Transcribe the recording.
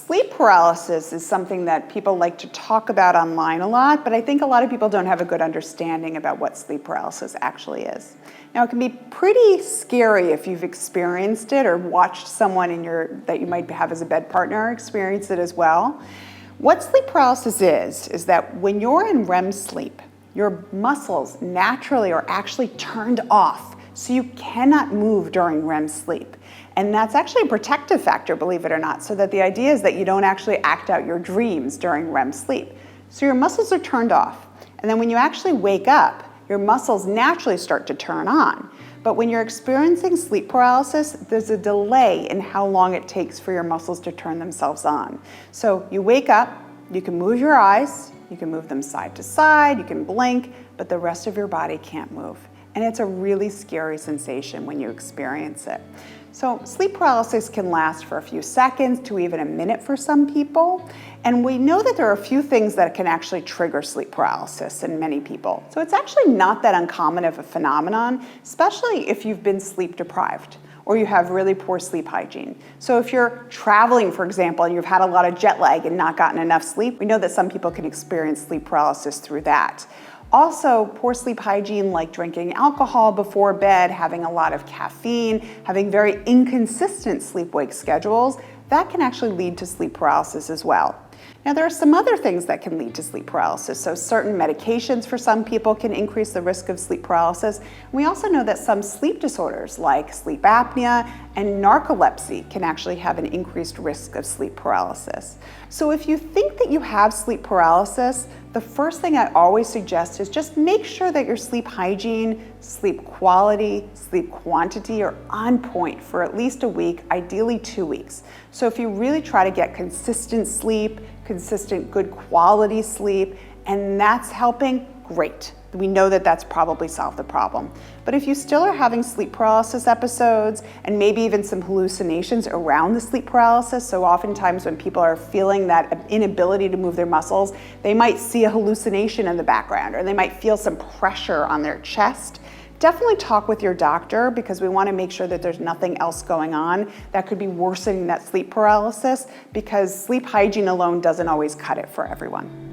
Sleep paralysis is something that people like to talk about online a lot, but I think a lot of people don't have a good understanding about what sleep paralysis actually is. Now, it can be pretty scary if you've experienced it or watched someone that you might have as a bed partner experience it as well. What sleep paralysis is that when you're in REM sleep, your muscles naturally are actually turned off, so you cannot move during REM sleep. And that's actually a protective factor, believe it or not, so that the idea is that you don't actually act out your dreams during REM sleep. So your muscles are turned off. And then when you actually wake up, your muscles naturally start to turn on. But when you're experiencing sleep paralysis, there's a delay in how long it takes for your muscles to turn themselves on. So you wake up, you can move your eyes, you can move them side to side, you can blink, but the rest of your body can't move. And it's a really scary sensation when you experience it. So sleep paralysis can last for a few seconds to even a minute for some people. And we know that there are a few things that can actually trigger sleep paralysis in many people. So it's actually not that uncommon of a phenomenon, especially if you've been sleep deprived or you have really poor sleep hygiene. So if you're traveling, for example, and you've had a lot of jet lag and not gotten enough sleep, we know that some people can experience sleep paralysis through that. Also, poor sleep hygiene like drinking alcohol before bed, having a lot of caffeine, having very inconsistent sleep-wake schedules, that can actually lead to sleep paralysis as well. Now, there are some other things that can lead to sleep paralysis. So certain medications for some people can increase the risk of sleep paralysis. We also know that some sleep disorders like sleep apnea and narcolepsy can actually have an increased risk of sleep paralysis. So if you think that you have sleep paralysis, the first thing I always suggest is just make sure that your sleep hygiene, sleep quality, sleep quantity are on point for at least a week, ideally 2 weeks. So if you really try to get consistent sleep, consistent good quality sleep, and that's helping, great. We know that that's probably solved the problem. But if you still are having sleep paralysis episodes and maybe even some hallucinations around the sleep paralysis, so oftentimes when people are feeling that inability to move their muscles, they might see a hallucination in the background or they might feel some pressure on their chest. Definitely talk with your doctor because we want to make sure that there's nothing else going on that could be worsening that sleep paralysis because sleep hygiene alone doesn't always cut it for everyone.